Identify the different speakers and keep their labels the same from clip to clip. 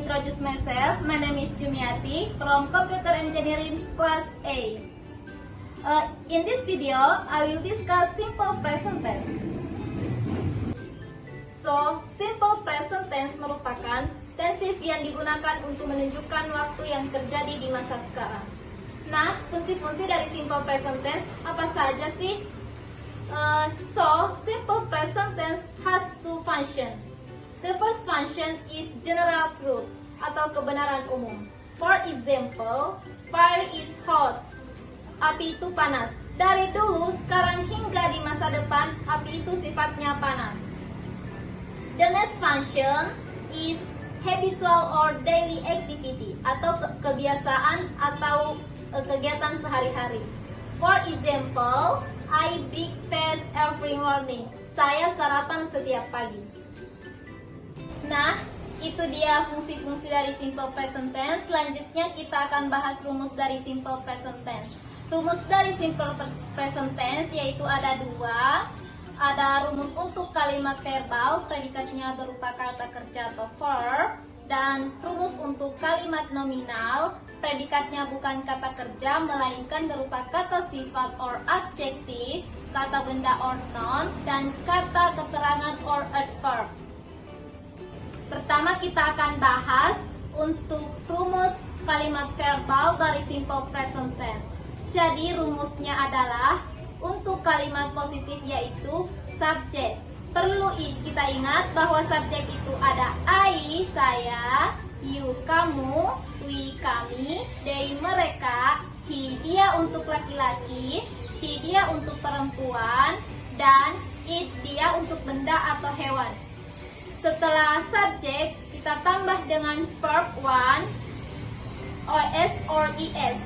Speaker 1: introduce myself. My name is Jumiati from Computer Engineering Class A. In this video, I will discuss simple present tense. So, simple present tense merupakan tenses yang digunakan untuk menunjukkan waktu yang terjadi di masa sekarang. Nah, fungsi-fungsi dari simple present tense apa saja sih? So, simple present tense has two functions. The first function is general truth atau kebenaran umum. For example, fire is hot. Api itu panas. Dari dulu, sekarang hingga di masa depan, api itu sifatnya panas. The next function is habitual or daily activity atau kebiasaan atau kegiatan sehari-hari. For example, I breakfast every morning. Saya sarapan setiap pagi. Nah, itu dia fungsi-fungsi dari simple present tense. Selanjutnya kita akan bahas rumus dari simple present tense. Rumus dari simple present tense yaitu ada dua. Ada rumus untuk kalimat verbal, predikatnya berupa kata kerja atau verb. Dan rumus untuk kalimat nominal, predikatnya bukan kata kerja, melainkan berupa kata sifat or adjektif, kata benda or noun, dan kata keterangan or adverb. Pertama kita akan bahas untuk rumus kalimat verbal dari simple present tense. Jadi rumusnya adalah untuk kalimat positif yaitu subjek. Perlu kita ingat bahwa subjek itu ada I, saya, you, kamu, we, kami, they, mereka, he, dia untuk laki-laki, she, dia untuk perempuan, dan it, dia untuk benda atau hewan. Setelah subjek, kita tambah dengan verb 1, os or es.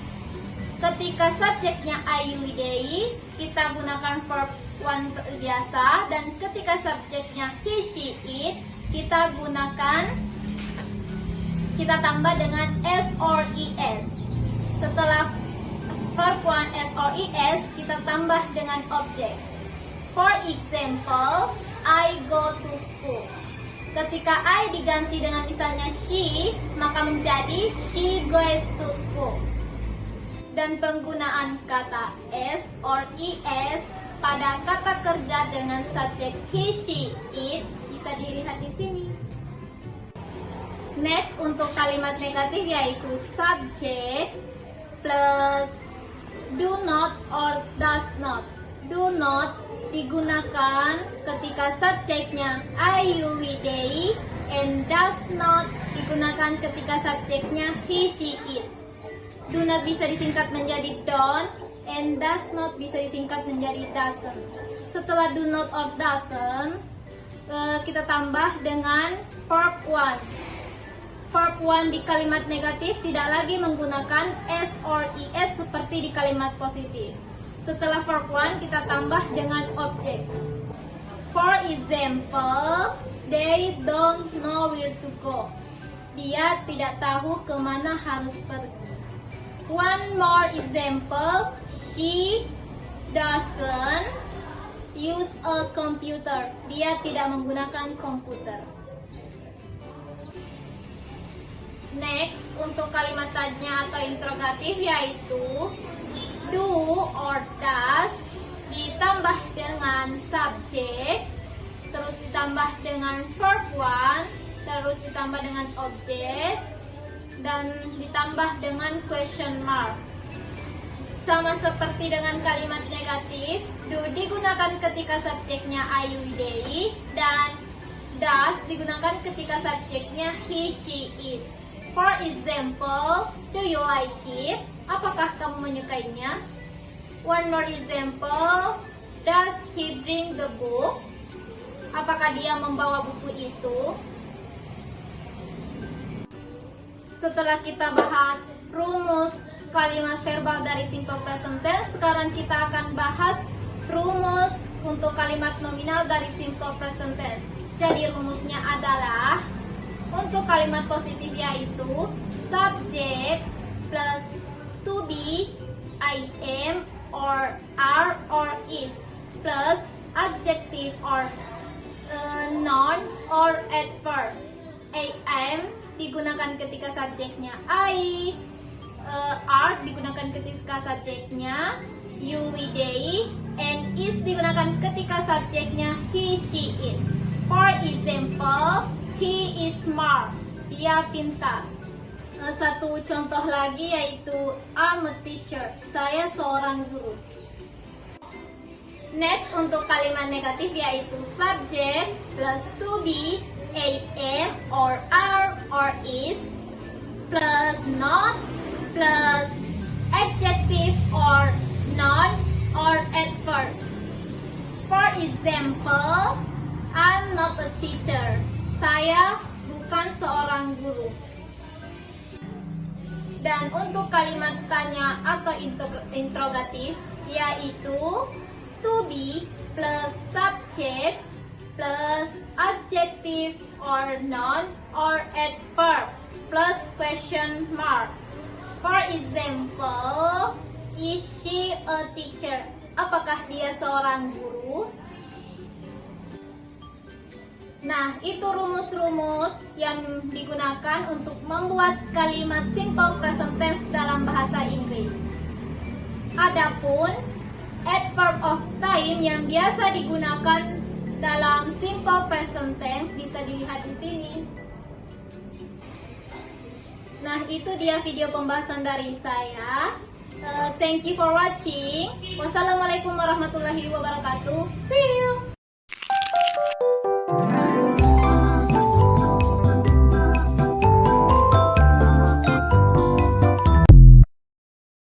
Speaker 1: Ketika subjeknya I, you, they, kita gunakan verb 1 biasa. Dan ketika subjeknya he, she, it, kita tambah dengan s or es. Setelah verb 1, s or es, kita tambah dengan objek. For example, I go to school. Ketika I diganti dengan misalnya she, maka menjadi she goes to school. Dan penggunaan kata s or es pada kata kerja dengan subjek he, she, it bisa dilihat di sini. Next, untuk kalimat negatif yaitu subjek plus do not or does not. Do not digunakan ketika subjeknya I, you, we, they, and does not digunakan ketika subjeknya he, she, it. Do not bisa disingkat menjadi don't, and does not bisa disingkat menjadi doesn't. Setelah do not or doesn't, kita tambah dengan verb 1. Verb 1 di kalimat negatif tidak lagi menggunakan s or es seperti di kalimat positif. Setelah verb 1 kita tambah dengan objek. For example, they don't know where to go. Dia tidak tahu kemana harus pergi. One more example, she doesn't use a computer. Dia tidak menggunakan komputer. Next, untuk kalimat tanya atau interrogatif yaitu do or does ditambah dengan subjek, terus ditambah dengan verb 1, terus ditambah dengan objek, dan ditambah dengan question mark. Sama seperti dengan kalimat negatif, do digunakan ketika subjeknya I, you, they, dan does digunakan ketika subjeknya he, she, it. For example, do you like it? Apakah kamu menyukainya? One more example, does he bring the book? Apakah dia membawa buku itu? Setelah kita bahas rumus kalimat verbal dari simple present tense, sekarang kita akan bahas rumus untuk kalimat nominal dari simple present tense. Jadi rumusnya adalah untuk kalimat positif yaitu subject plus to be, I am, or are, or is, plus adjective or noun or adverb, I am, digunakan ketika subjeknya I, are digunakan ketika subjeknya you, we, they, and is digunakan ketika subjeknya he, she, it. For example, he is smart. Dia pintar. Satu contoh lagi yaitu I'm a teacher. Saya seorang guru. Next, untuk kalimat negatif yaitu subject plus to be, am or are or is plus not plus adjective or noun or adverb. For example, I'm not a teacher. Saya bukan seorang guru. Dan untuk kalimat tanya atau interrogatif yaitu to be plus subject plus adjective or noun or adverb plus question mark. For example, is she a teacher? Apakah dia seorang guru? Nah, itu rumus-rumus yang digunakan untuk membuat kalimat simple present tense dalam bahasa Inggris. Adapun adverb of time yang biasa digunakan dalam simple present tense bisa dilihat di sini. Nah, itu dia video pembahasan dari saya. Thank you for watching. Wassalamualaikum warahmatullahi wabarakatuh. See you.